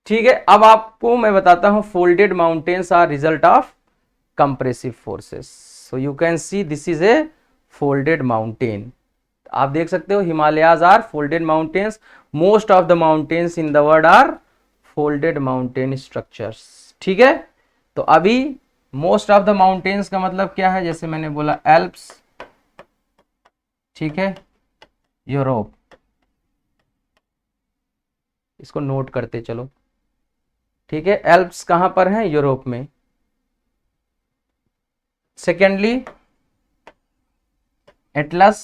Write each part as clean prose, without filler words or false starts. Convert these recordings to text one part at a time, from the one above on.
ठीक है, अब आपको मैं बताता हूं folded mountains are result of compressive forces. So you can see this is a folded mountain. आप देख सकते हो Himalayas are folded mountains, most of the mountains in the world are folded mountain structures. ठीक है, तो अभी मोस्ट ऑफ द माउंटेन्स का मतलब क्या है, जैसे मैंने बोला एल्प्स, ठीक है, यूरोप, इसको नोट करते चलो। ठीक है, एल्प्स कहां पर हैं, यूरोप में। Secondly Atlas,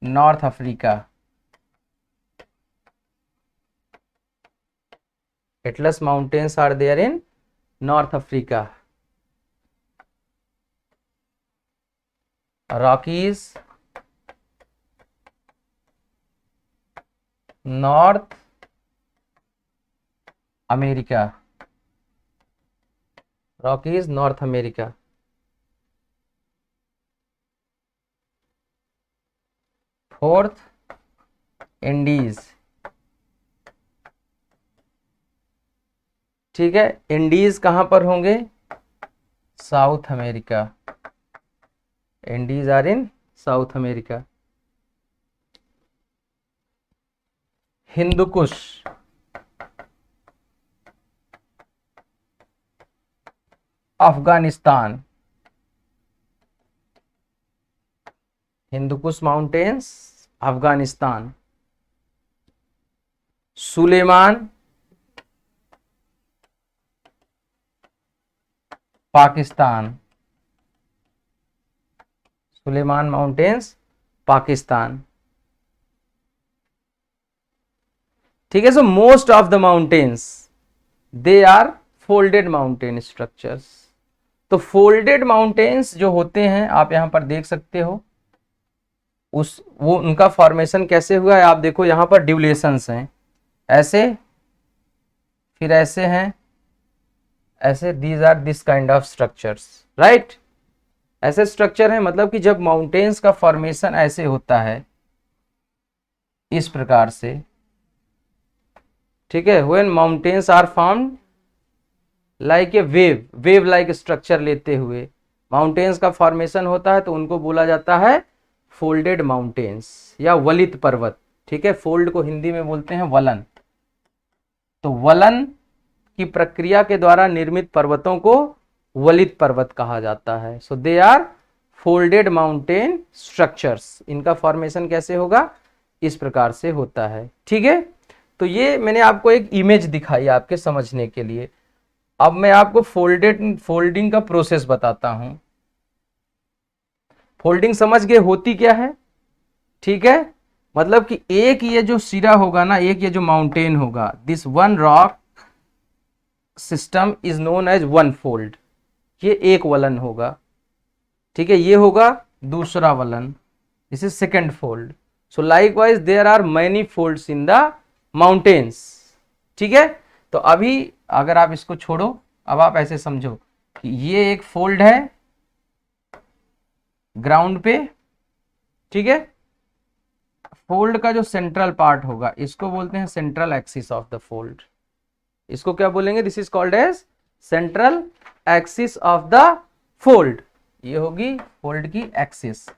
north Africa. Atlas mountains are there in north Africa. Rockies, north America. Rockies, north America. Fourth, Andes. ठीक है, इंडीज कहां पर होंगे, south America. Andes are in south America. Hindukush, Afghanistan. Hindukush mountains, Afghanistan. Suleman, Pakistan. Suleman mountains, Pakistan. ठीक है, so most of the mountains they are folded mountain structures. तो folded mountains जो होते हैं आप यहां पर देख सकते हो, उस वो उनका फॉर्मेशन कैसे हुआ है आप देखो, यहां पर ड्यूलेशंस हैं, ऐसे, फिर ऐसे हैं, ऐसे, these are this kind of structures, right. ऐसे स्ट्रक्चर हैं, मतलब कि जब माउंटेन्स का फॉर्मेशन ऐसे होता है इस प्रकार से, ठीक है, when mountains are formed like a wave like structure लेते हुए माउंटेन्स का फॉर्मेशन होता है, तो उनको बोला जाता है फोल्डेड माउंटेन्स या वलित पर्वत। ठीक है, फोल्ड को हिंदी में बोलते हैं वलन। तो वलन की प्रक्रिया के द्वारा निर्मित पर्वतों को वलित पर्वत कहा जाता है। So they are folded mountain structures. इनका फॉर्मेशन कैसे होगा, इस प्रकार से होता है। ठीक है, तो ये मैंने आपको एक इमेज दिखाई आपके समझने के लिए। अब मैं आपको फोल्डिंग का प्रोसेस बताता हूं। फोल्डिंग समझ गए होती क्या है, ठीक है, मतलब कि एक ये जो सिरा होगा ना, एक ये जो माउंटेन होगा, this one rock system is known as one fold. ये एक वलन होगा, ठीक है, ये होगा दूसरा वलन, this is second fold. So likewise there are many folds in the mountains. ठीक है, तो अभी अगर आप इसको छोड़ो, अब आप ऐसे समझो कि ये एक फोल्ड है ग्राउंड पे, ठीक है, फोल्ड का जो सेंट्रल पार्ट होगा इसको बोलते हैं central axis of the fold. इसको क्या बोलेंगे, this is called as central axis of the fold. ये होगी फोल्ड की axis,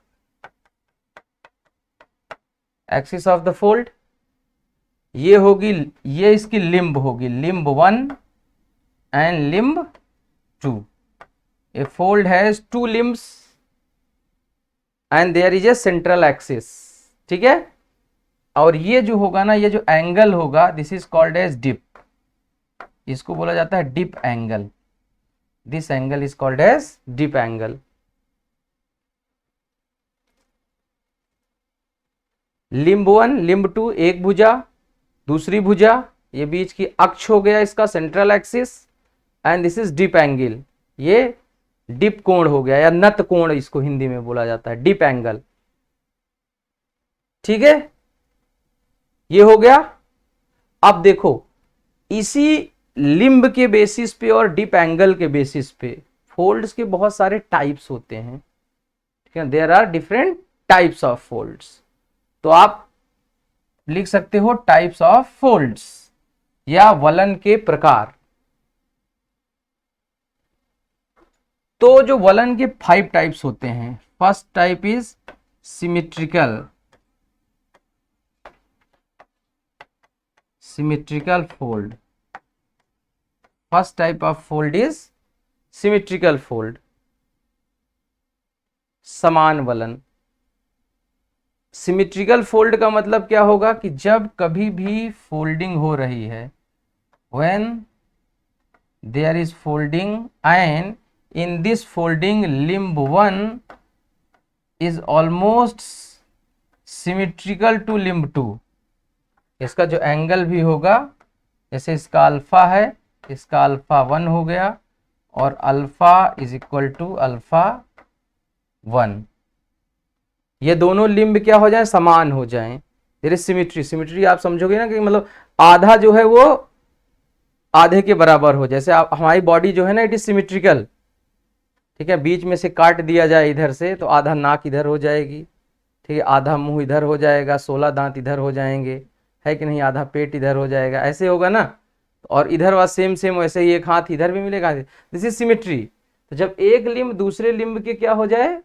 axis of the fold. ये होगी, ये इसकी लिम्ब होगी, limb 1 and limb 2। A fold has 2 limbs and there is a central axis. ठीक है, और ये जो होगा ना, ये जो एंगल होगा, this is called as dip. इसको बोला जाता है dip angle. This angle is called as dip angle. Limb 1, limb 2 एक भुजा, दूसरी भुजा, ये बीच की अक्ष हो गया इसका central axis, and this is dip angle. ये डिप कोण हो गया या नत कोण इसको हिंदी में बोला जाता है, डिप एंगल। ठीक है, ये हो गया। अब देखो, इसी लिम्ब के बेसिस पे और डिप एंगल के बेसिस पे फोल्ड्स के बहुत सारे टाइप्स होते हैं। ठीक है, there are different types of folds. तो आप लिख सकते हो टाइप्स ऑफ फोल्ड्स या वलन के प्रकार। तो जो वलन के 5 टाइप्स होते हैं, first type is symmetrical fold. First type of fold is symmetrical fold, समान वलन। सिमेट्रिकल फोल्ड का मतलब क्या होगा कि जब कभी भी फोल्डिंग हो रही है, when there is folding and in this folding limb 1 is almost symmetrical to limb 2, इसका जो एंगल भी होगा, जैसे इसका अल्फा है, इसका अल्फा 1 हो गया और alpha is equal to alpha 1, ये दोनों लिम्ब क्या हो जाए, समान हो जाएं। There is symmetry. सिमेट्री आप समझोगे ना कि मतलब आधा जो है वो आधे के बराबर हो। जैसे आप हमारी बॉडी जो है ना, इट इज सिमेट्रिकल, ठीक है। बीच में से काट दिया जाए इधर से तो आधा नाक इधर हो जाएगी, ठीक है, आधा मुंह इधर हो जाएगा, 16 दांत इधर हो जाएंगे, है कि नहीं, आधा पेट इधर हो जाएगा, ऐसे होगा ना। और इधर वाला सेम सेम वैसे ही एक हाथ इधर भी मिलेगा, दिस इज सिमेट्री। तो जब एक लिम्ब दूसरे लिम्ब के क्या हो जाए,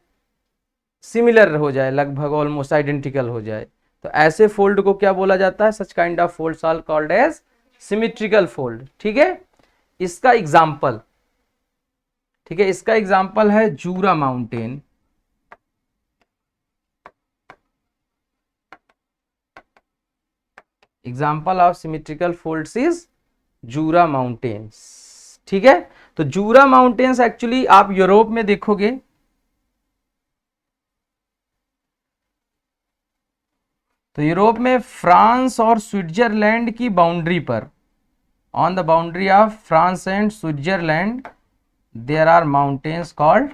सिमिलर हो जाए, लगभग ऑलमोस्ट आइडेंटिकल हो जाए, तो ऐसे फोल्ड को क्या बोला जाता है, such kind of folds are called as symmetrical fold, ठीक है। इसका एग्जांपल, ठीक है, इसका एग्जांपल है Jura mountain. Example of symmetrical folds is Jura mountains, ठीक है। तो जूरा माउंटेन्स एक्चुअली आप यूरोप में देखोगे, तो यूरोप में फ्रांस और स्विट्जरलैंड की बाउंड्री पर, on the boundary of France and Switzerland there are mountains called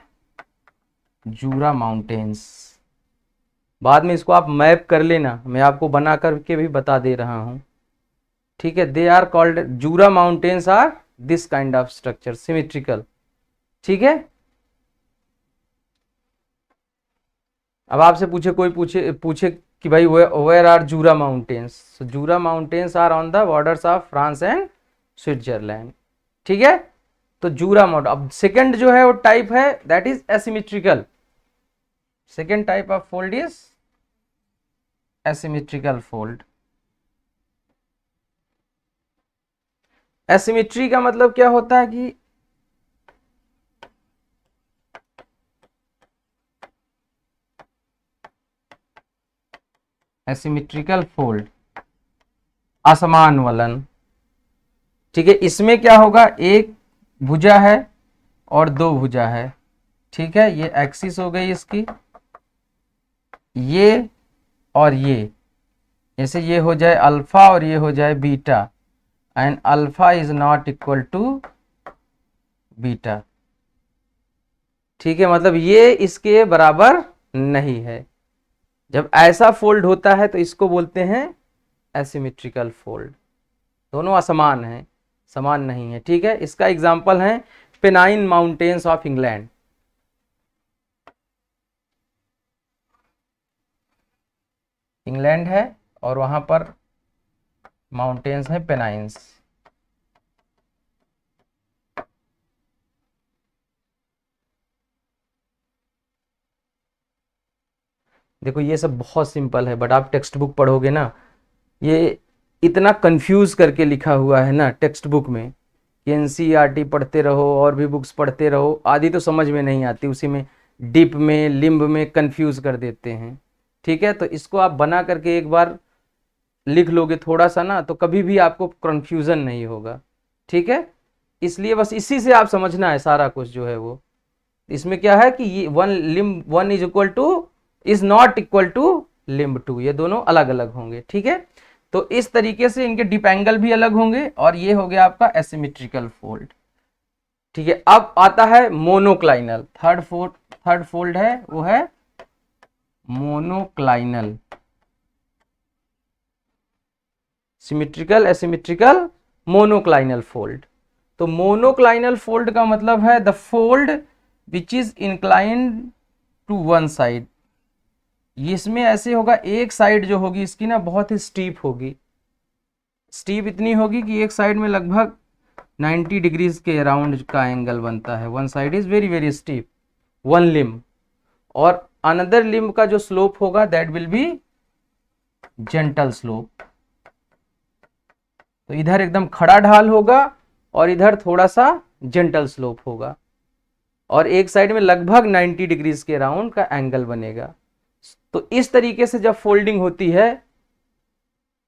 Jura mountains. बाद में इसको आप मैप कर लेना, मैं आपको बना करके भी बता दे रहा हूं, ठीक है। They are called Jura mountains are this kind of structure, symmetrical, ठीक है। अब आपसे कोई पूछे कि भाई where are Jura mountains, so Jura mountains are on the borders of France and Switzerland, ठीक है। तो जूरा माउंटेन, अब सेकंड जो है वो टाइप है, that is asymmetrical. Second type of fold is asymmetrical fold. Asymmetry का मतलब क्या होता है कि एसिमेट्रिकल फोल्ड, असमान वलन, ठीक है। इसमें क्या होगा, एक भुजा है और दो भुजा है, ठीक है, ये एक्सिस हो गई इसकी, ये और ये, जैसे ये हो जाए अल्फा और ये हो जाए beta, and alpha is not equal to beta, ठीक है, मतलब ये इसके बराबर नहीं है। जब ऐसा फोल्ड होता है तो इसको बोलते हैं एसिमेट्रिकल फोल्ड, दोनों असमान हैं, समान नहीं है, ठीक है। इसका एग्जांपल है benign mountains of England. England है और वहां पर माउंटेन्स हैं पेनाइन्स, देखो ये सब बहुत सिंपल है, बट आप टेक्स्ट बुक पढ़ोगे ना, ये इतना कंफ्यूज करके लिखा हुआ है ना टेक्स्ट बुक में कि एनसीईआरटी पढ़ते रहो और भी बुक्स पढ़ते रहो, आधी तो समझ में नहीं आती, उसी में डिप में लिम्ब में कंफ्यूज कर देते हैं, ठीक है। तो इसको आप बना करके एक बार लिख लोगे थोड़ा सा ना, तो कभी भी आपको कंफ्यूजन नहीं होगा, ठीक है। इसलिए बस इसी से आप समझना है सारा कुछ जो है वो। इसमें क्या है कि ये limb 1 is equal to is not equal to limb 2, ये दोनों अलग अलग होंगे, ठीक है। तो इस तरीके से इनके डिप एंगल भी अलग होंगे, और ये हो गया आपका एसिमेट्रिकल फोल्ड, ठीक है। अब आता है मोनोक्लाइनल, थर्ड फोल्ड है वो है monoclinal. Symmetrical, asymmetrical, monoclinal fold. तो मोनोक्लाइनल फोल्ड का मतलब है the fold which is inclined to one side, इसमें ऐसे होगा, एक साइड जो होगी इसकी ना बहुत ही स्टीप होगी, स्टीप इतनी होगी कि एक साइड में लगभग 90 डिग्रीज के अराउंड का एंगल बनता है। One side is very very steep, one limb, और अनदर लिम्ब का जो स्लोप होगा that will B gentle slope. तो इधर एकदम खड़ा ढाल होगा और इधर थोड़ा सा जेंटल स्लोप होगा, और एक साइड में लगभग 90 डिग्रीज के अराउंड का एंगल बनेगा। तो इस तरीके से जब फोल्डिंग होती है,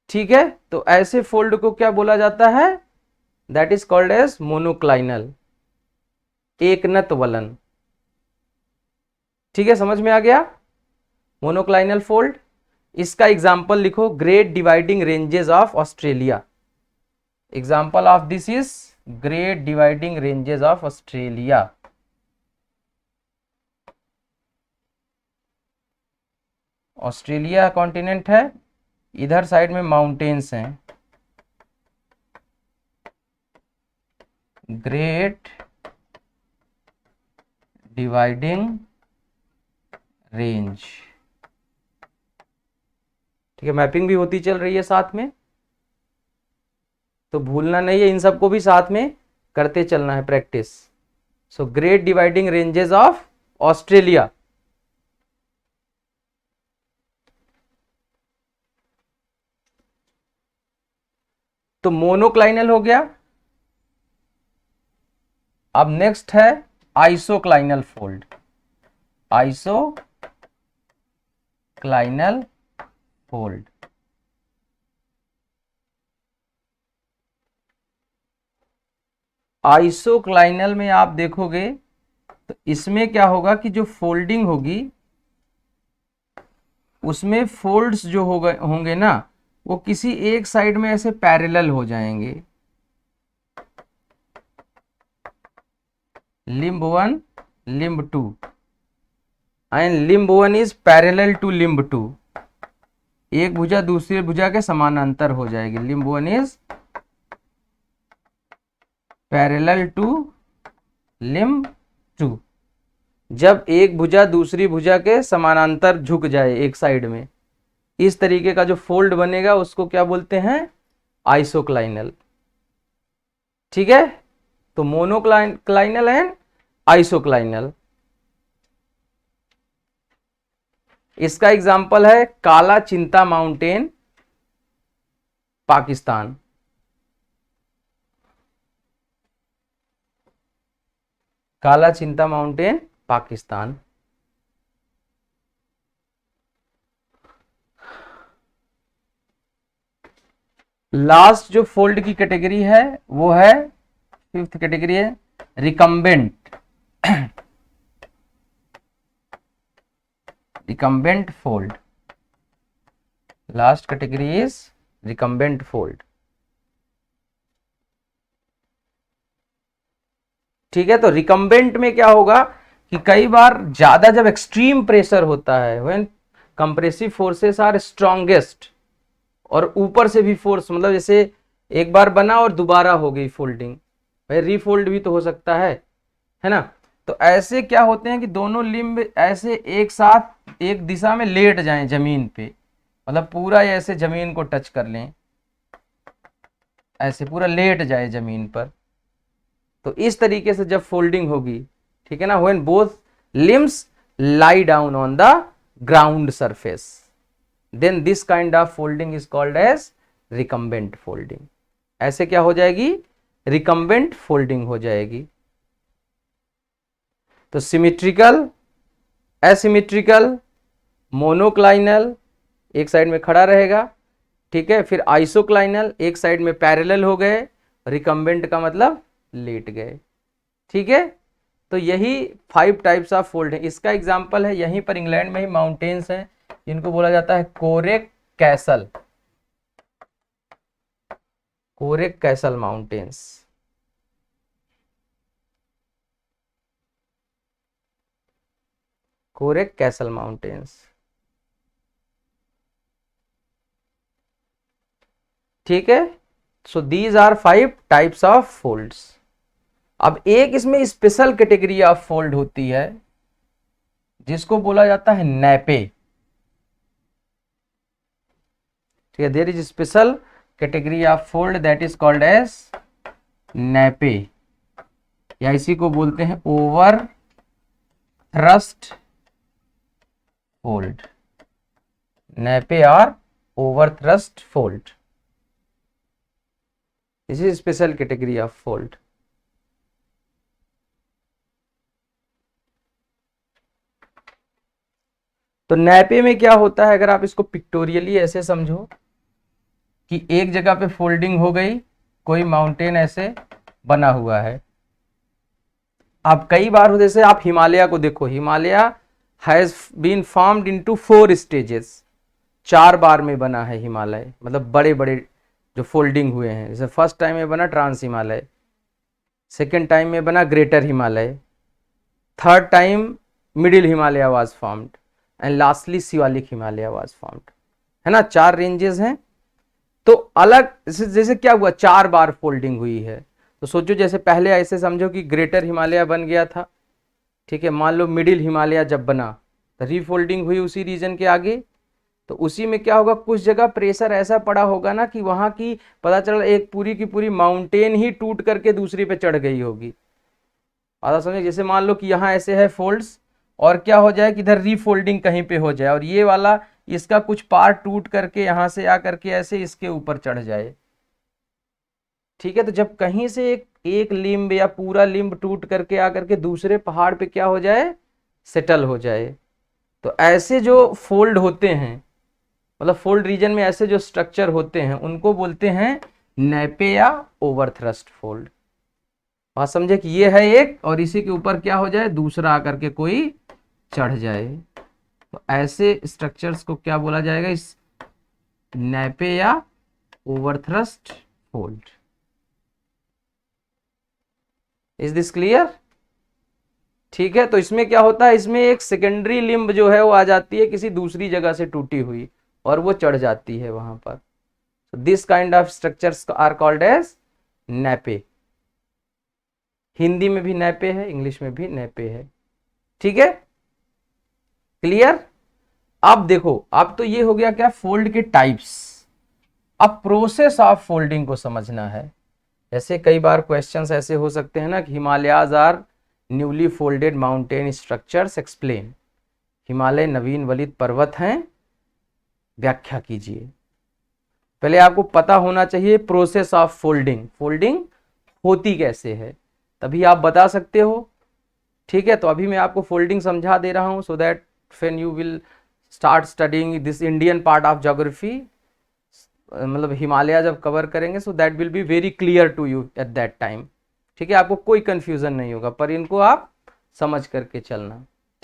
ठीक है, तो ऐसे फोल्ड को क्या बोला जाता है, that is called as monoclinal, एकनत वलन। ठीक है, समझ में आ गया, मोनोक्लाइनल फोल्ड। इसका एग्जाम्पल लिखो, great dividing ranges of Australia. Example of this is great dividing ranges of Australia. Australia continent है, इधर साइड में माउंटेन्स हैं, ग्रेट डिवाइडिंग रेंज। ठीक है, मैपिंग भी होती चल रही है साथ में, तो भूलना नहीं है, इन सबको भी साथ में करते चलना है practice. So great dividing ranges of Australia. तो मोनोक्लाइनल हो गया। अब नेक्स्ट है isoclinal fold. Isoclinal fold, isoclinal में आप देखोगे तो इसमें क्या होगा कि जो फोल्डिंग होगी उसमें फोल्ड्स जो होंगे ना, वो किसी एक साइड में ऐसे पैरेलल हो जाएंगे, limb 1 limb 2, and limb 1 is parallel to limb 2। एक भुजा दूसरी भुजा के समानांतर हो जाएगी, limb 1 is parallel to limb 2। जब एक भुजा दूसरी भुजा के समानांतर झुक जाए एक साइड में, इस तरीके का जो फोल्ड बनेगा उसको क्या बोलते हैं, आइसोक्लाइनल। ठीक है, तो मोनोक्लाइनल एंड आइसोक्लाइनल। इसका एग्जांपल है काला चिंता माउंटेन, पाकिस्तान। काला चिंता माउंटेन, पाकिस्तान। लास्ट जो फोल्ड की कैटेगरी है वो है, फिफ्थ कैटेगरी है recumbent. Recumbent fold, last category is recumbent fold. ठीक है, तो रिकम्बेंट में क्या होगा कि कई बार ज्यादा जब एक्सट्रीम प्रेशर होता है, when compressive forces are strongest, और ऊपर से भी फोर्स, मतलब जैसे एक बार बना और दोबारा हो गई फोल्डिंग, भाई रीफोल्ड भी तो हो सकता है ना। तो ऐसे क्या होते हैं कि दोनों लिम्ब ऐसे एक साथ एक दिशा में लेट जाएं जमीन पे, मतलब पूरा ऐसे जमीन को टच कर लें, ऐसे पूरा लेट जाए जमीन पर। तो इस तरीके से जब फोल्डिंग होगी, ठीक है ना, when both limbs lie down on the ground surface, then this kind of folding is called as recumbent folding. ऐसे क्या हो जाएगी, रिकम्बेंट फोल्डिंग हो जाएगी। तो सिमेट्रिकल, एसिमेट्रिकल, मोनोक्लाइनल, एक साइड में खड़ा रहेगा, ठीक है, फिर आइसोक्लाइनल, एक साइड में पैरेलल हो गए, रिकम्बेंट का मतलब लेट गए। ठीक है, तो यही 5 टाइप्स ऑफ फोल्ड है। इसका एग्जांपल है, यहीं पर इंग्लैंड में ही माउंटेन्स हैं जिनको बोला जाता है कोरेक कैसल, कोरेक कैसल माउंटेन्स। कोरेक कैसल माउंटेन्स, ठीक है। So these are 5 types of folds. अब एक इसमें स्पेशल कैटेगरी ऑफ फोल्ड होती है जिसको बोला जाता है नैपे। ठीक है, there is special category of fold that is called as nappe, या इसी को बोलते हैं ओवर थ्रस्ट फोल्ड, नैपे और over thrust fold, this is special category of fold. तो नैपे में क्या होता है, अगर आप इसको पिक्टोरियली ऐसे समझो कि एक जगह पे फोल्डिंग हो गई, कोई माउंटेन ऐसे बना हुआ है। आप कई बार जैसे आप हिमालय को देखो, Himalaya has been formed into 4 stages, 4 बार में बना है हिमालय, मतलब बड़े बड़े जो फोल्डिंग हुए हैं। जैसे फर्स्ट टाइम में बना ट्रांस हिमालय, सेकेंड टाइम में बना greater Himalaya, third time middle Himalaya was formed and lastly Shivalik Himalaya was formed, है ना। 4 रेंजेस हैं। तो अलग जैसे क्या हुआ, 4 बार फोल्डिंग हुई है। तो सोचो जैसे पहले ऐसे समझो कि ग्रेटर हिमालय बन गया था, ठीक है। मान लो मिडिल हिमालय जब बना तो रीफोल्डिंग हुई उसी रीजन के आगे, तो उसी में क्या होगा, कुछ जगह प्रेशर ऐसा पड़ा होगा ना कि वहां की पता चला एक पूरी की पूरी माउंटेन ही टूट करके दूसरी पे चढ़ गई होगी। आधा समझे, जैसे मान लो कि यहाँ ऐसे है फोल्ड्स, और क्या हो जाए कि इधर रीफोल्डिंग कहीं पे हो जाए, और ये वाला इसका कुछ पार्ट टूट करके यहां से आकर के ऐसे इसके ऊपर चढ़ जाए, ठीक है। तो जब कहीं से एक लिम्ब या पूरा लिम्ब टूट करके आकर के दूसरे पहाड़ पे क्या हो जाए, सेटल हो जाए, तो ऐसे जो फोल्ड होते हैं, मतलब फोल्ड रीजन में ऐसे जो स्ट्रक्चर होते हैं, उनको बोलते हैं नैपे या ओवरथ्रस्ट फोल्ड। बात समझे कि ये है एक, और इसी के ऊपर क्या हो जाए, दूसरा आकर के कोई चढ़ जाए, तो ऐसे स्ट्रक्चर्स को क्या बोला जाएगा, इस नैपे या ओवरथ्रस्ट फोल्ड। Is this clear? ठीक है। तो इसमें क्या होता है, इसमें एक सेकेंडरी लिम्ब जो है वो आ जाती है किसी दूसरी जगह से टूटी हुई, और वो चढ़ जाती है वहां पर। This kind of structures are called as nappe. Hindi में भी नैपे है, इंग्लिश में भी नैपे है, ठीक है। क्लियर? अब देखो, अब तो ये हो गया क्या, फोल्ड के टाइप्स। अब प्रोसेस ऑफ फोल्डिंग को समझना है। जैसे कई बार क्वेश्चंस ऐसे हो सकते हैं ना कि Himalayas are newly folded mountain structures, explain. Himalaya नवीन वलित पर्वत हैं, व्याख्या कीजिए। पहले आपको पता होना चाहिए प्रोसेस ऑफ फोल्डिंग, फोल्डिंग होती कैसे है, तभी आप बता सकते हो, ठीक है। तो अभी मैं आपको फोल्डिंग समझा दे रहा हूं, so that when you will start studying this Indian part of geography, मतलब हिमालय जब कवर करेंगे, so that will be very clear to you at that time, ठीक है। आपको कोई कंफ्यूजन नहीं होगा, पर इनको आप समझ करके चलना।